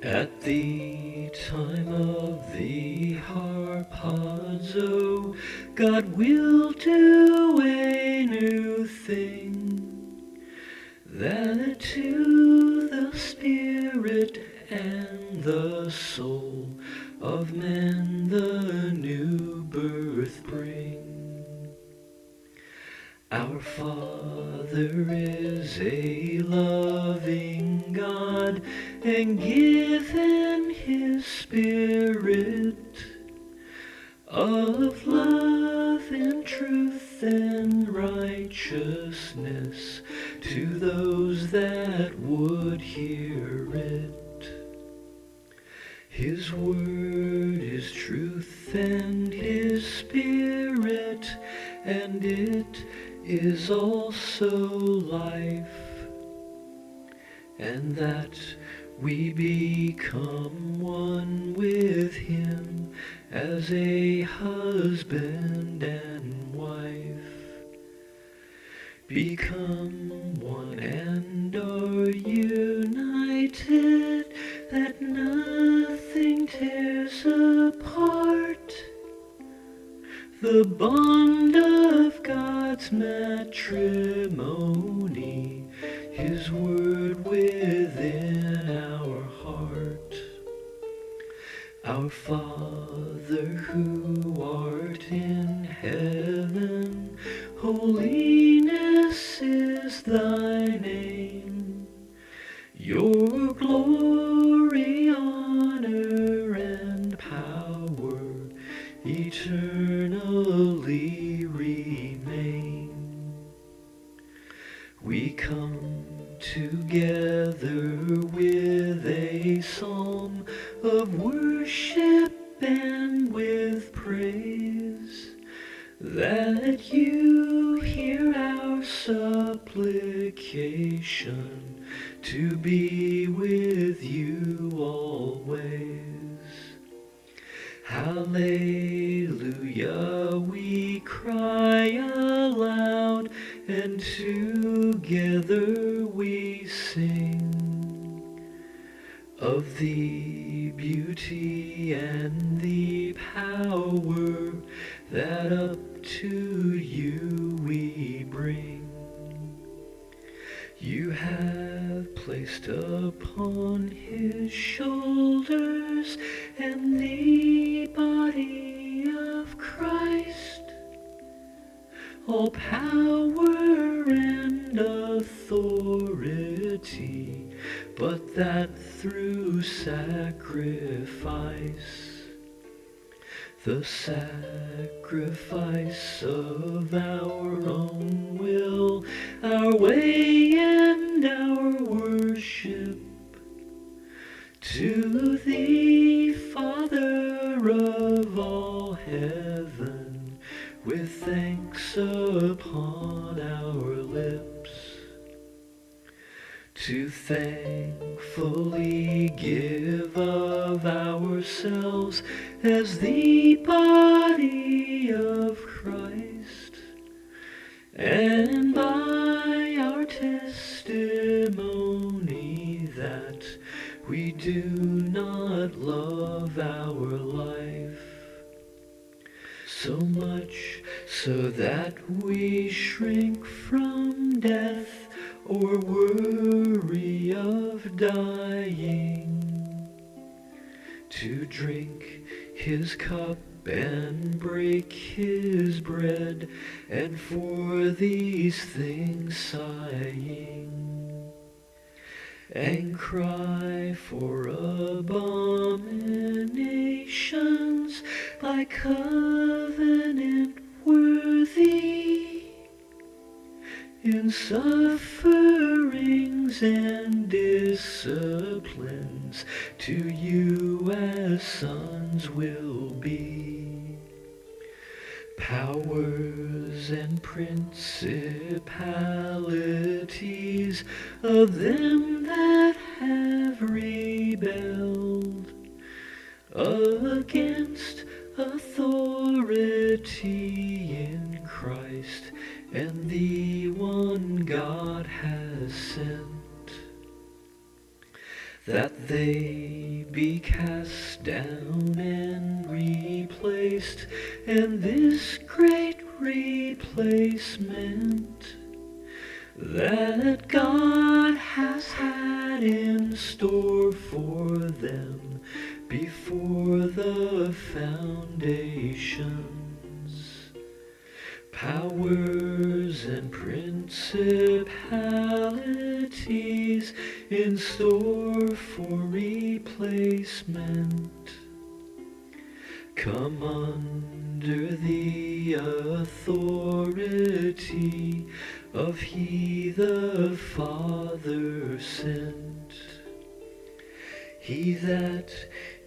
At the time of the harpazo, God will do a new thing, that to the spirit and the soul of man the new birth bring. Our Father is a loving God, and given His Spirit of love and truth and righteousness to those that would hear it. His word is truth and His Spirit, and it is also life, and that we become one with Him as a husband and wife. Become one and are united, that nothing tears apart the bond of God's matrimony, His word within our heart. Our Father who art in heaven, holiness is thy name. Your glory, honor, and power eternally remain. We come together with a psalm of worship and with praise, that you hear our supplication to be with you always. Hallelujah, we cry aloud, and together we sing of the beauty and the power that up to you we bring. You have placed upon His shoulders and the body of Christ all power and authority, but that through sacrifice, the sacrifice of our own will, our way and our worship, to the Father of all heaven, with thanks upon our lips, to thankfully give of ourselves as the body of Christ, and by our testimony that we do not love our life so much so that we shrink from death or worry of dying, to drink His cup and break His bread, and for these things sighing, and cry for abominations by covenant worthy, in sufferings and disciplines to you as sons will be. Powers and principalities of them that have rebelled against authority in Christ, and the one God has sent, that they be cast down and replaced, and this great replacement that God has had in store for them before the foundations. Powers and principalities in store for replacement come under the authority of He the Father sent. He that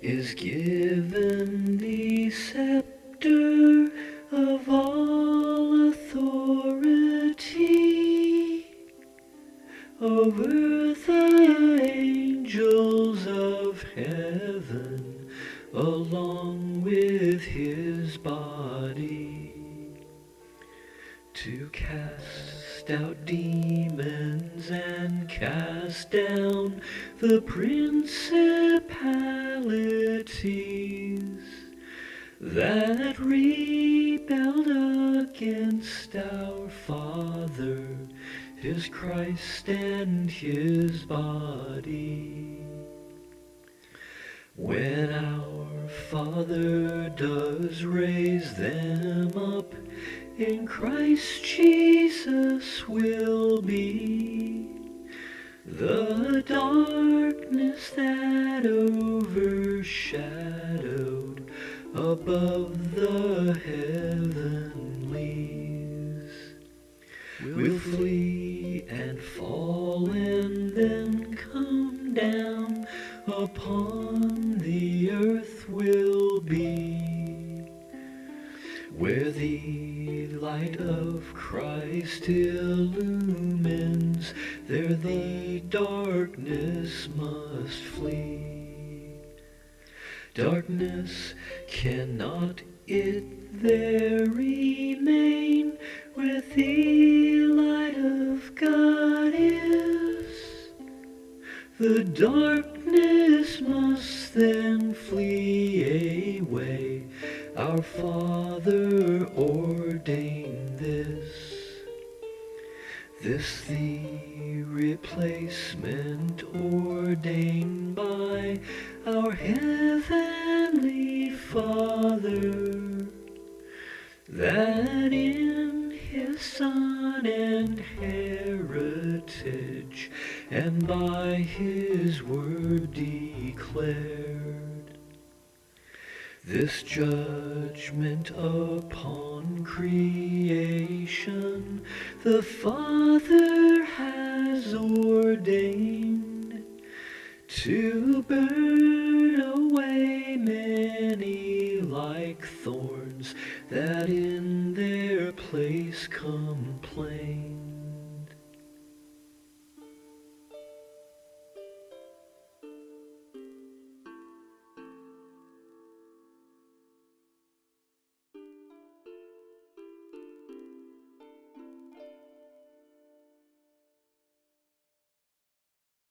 is given the scepter of all authority over the angels of heaven, along with His body, to cast out demons and cast down the principalities that rebelled against our Father, His Christ, and His body. When our Father does raise them up, in Christ Jesus will be the darkness that overshadowed above the heavenlies will flee and fall and then come down upon the earth will be, where the light of Christ illumines, there the darkness must flee. Darkness cannot it there remain, where the light of God is. The darkness must then flee away. Our Father ordained this. This the replacement ordained by our Heavenly Father, that in His Son and heritage and by His word declared, this judgment upon creation the Father has ordained, to burn away many like thorns that in their place complain.